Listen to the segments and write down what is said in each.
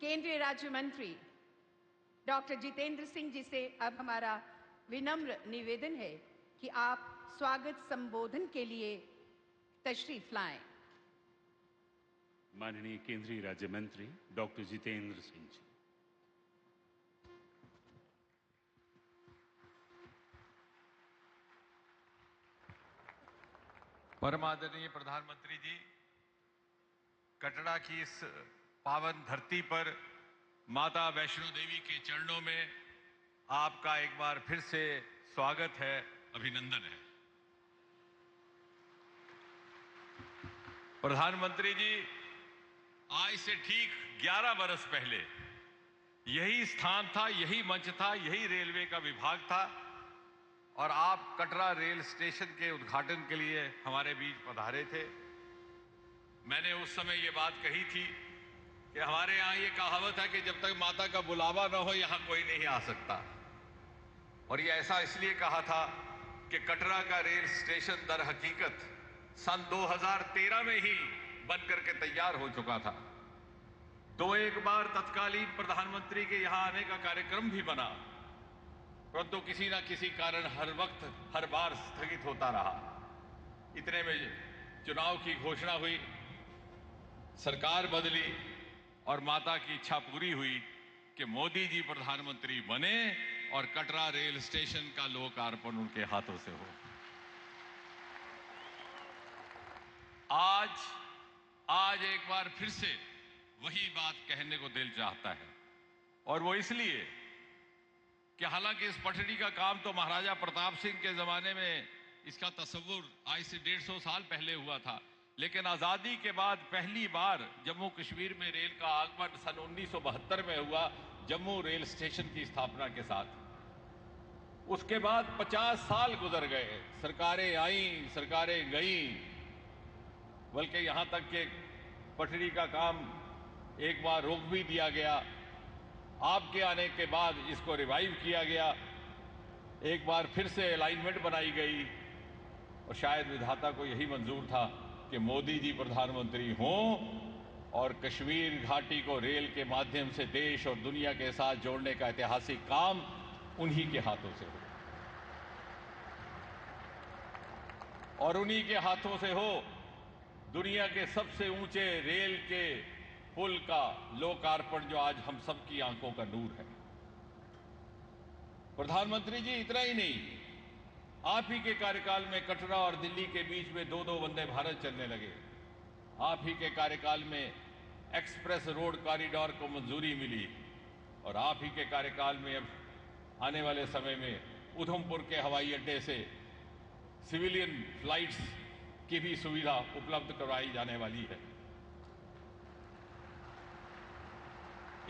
केंद्रीय राज्य मंत्री डॉक्टर जितेंद्र सिंह जी से अब हमारा विनम्र निवेदन है कि आप स्वागत संबोधन के लिए तशरीफ लाएं। माननीय केंद्रीय राज्य मंत्री डॉक्टर जितेंद्र सिंह जी। परम आदरणीय प्रधानमंत्री जी, कटरा की इस पावन धरती पर माता वैष्णो देवी के चरणों में आपका एक बार फिर से स्वागत है, अभिनंदन है। प्रधानमंत्री जी, आज से ठीक 11 बरस पहले यही स्थान था, यही मंच था, यही रेलवे का विभाग था और आप कटरा रेल स्टेशन के उद्घाटन के लिए हमारे बीच पधारे थे। मैंने उस समय ये बात कही थी कि हमारे यहाँ ये कहावत है कि जब तक माता का बुलावा न हो यहाँ कोई नहीं आ सकता, और ये ऐसा इसलिए कहा था कि कटरा का रेल स्टेशन दर हकीकत सन 2013 में ही बनकर के तैयार हो चुका था। तो एक बार तत्कालीन प्रधानमंत्री के यहाँ आने का कार्यक्रम भी बना, परंतु किसी ना किसी कारण हर वक्त हर बार स्थगित होता रहा। इतने में चुनाव की घोषणा हुई, सरकार बदली और माता की इच्छा पूरी हुई कि मोदी जी प्रधानमंत्री बने और कटरा रेल स्टेशन का लोकार्पण उनके हाथों से हो। आज एक बार फिर से वही बात कहने को दिल चाहता है, और वो इसलिए कि हालांकि इस पटरी का काम तो महाराजा प्रताप सिंह के जमाने में इसका तस्वुर आज से 150 साल पहले हुआ था, लेकिन आजादी के बाद पहली बार जम्मू कश्मीर में रेल का आगमन सन 1972 में हुआ, जम्मू रेल स्टेशन की स्थापना के साथ। उसके बाद 50 साल गुजर गए, सरकारें आईं, सरकारें गईं, बल्कि यहां तक कि पटरी का काम एक बार रोक भी दिया गया। आपके आने के बाद इसको रिवाइव किया गया, एक बार फिर से अलाइनमेंट बनाई गई, और शायद विधाता को यही मंजूर था कि मोदी जी प्रधानमंत्री हों और कश्मीर घाटी को रेल के माध्यम से देश और दुनिया के साथ जोड़ने का ऐतिहासिक काम उन्हीं के हाथों से हो, और उन्हीं के हाथों से हो दुनिया के सबसे ऊंचे रेल के पुल का लोकार्पण, जो आज हम सबकी आंखों का नूर है। प्रधानमंत्री जी, इतना ही नहीं, आप ही के कार्यकाल में कटरा और दिल्ली के बीच में 2-2 वंदे भारत चलने लगे। आप ही के कार्यकाल में एक्सप्रेस रोड कॉरिडोर को मंजूरी मिली, और आप ही के कार्यकाल में अब आने वाले समय में उधमपुर के हवाई अड्डे से सिविलियन फ्लाइट्स की भी सुविधा उपलब्ध करवाई जाने वाली है।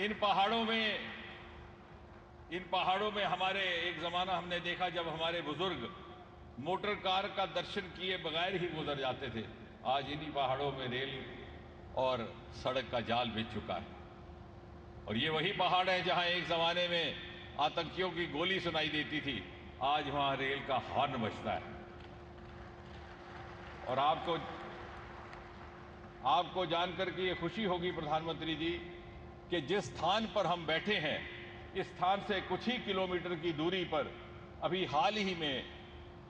इन पहाड़ों में हमारे एक जमाना हमने देखा जब हमारे बुजुर्ग मोटर कार का दर्शन किए बगैर ही गुजर जाते थे। आज इन्हीं पहाड़ों में रेल और सड़क का जाल बिछ चुका है, और ये वही पहाड़ है जहां एक जमाने में आतंकियों की गोली सुनाई देती थी, आज वहां रेल का हॉर्न बजता है। और आपको जानकर के ये खुशी होगी प्रधानमंत्री जी कि जिस स्थान पर हम बैठे हैं, इस स्थान से कुछ ही किलोमीटर की दूरी पर अभी हाल ही में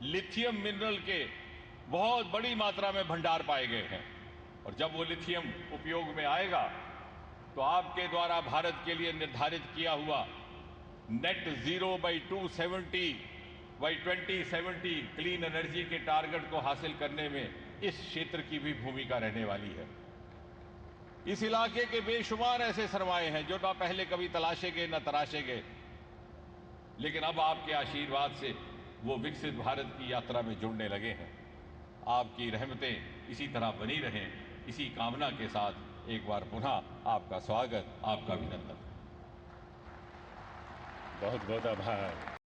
लिथियम मिनरल के बहुत बड़ी मात्रा में भंडार पाए गए हैं, और जब वो लिथियम उपयोग में आएगा तो आपके द्वारा भारत के लिए निर्धारित किया हुआ net zero by 2070 clean energy के टारगेट को हासिल करने में इस क्षेत्र की भी भूमिका रहने वाली है। इस इलाके के बेशुमार ऐसे सरमाए हैं जो ना पहले कभी तलाशे गए न तराशे गए, लेकिन अब आपके आशीर्वाद से वो विकसित भारत की यात्रा में जुड़ने लगे हैं। आपकी रहमतें इसी तरह बनी रहें, इसी कामना के साथ एक बार पुनः आपका स्वागत, आपका अभिनंदन। बहुत बहुत आभार।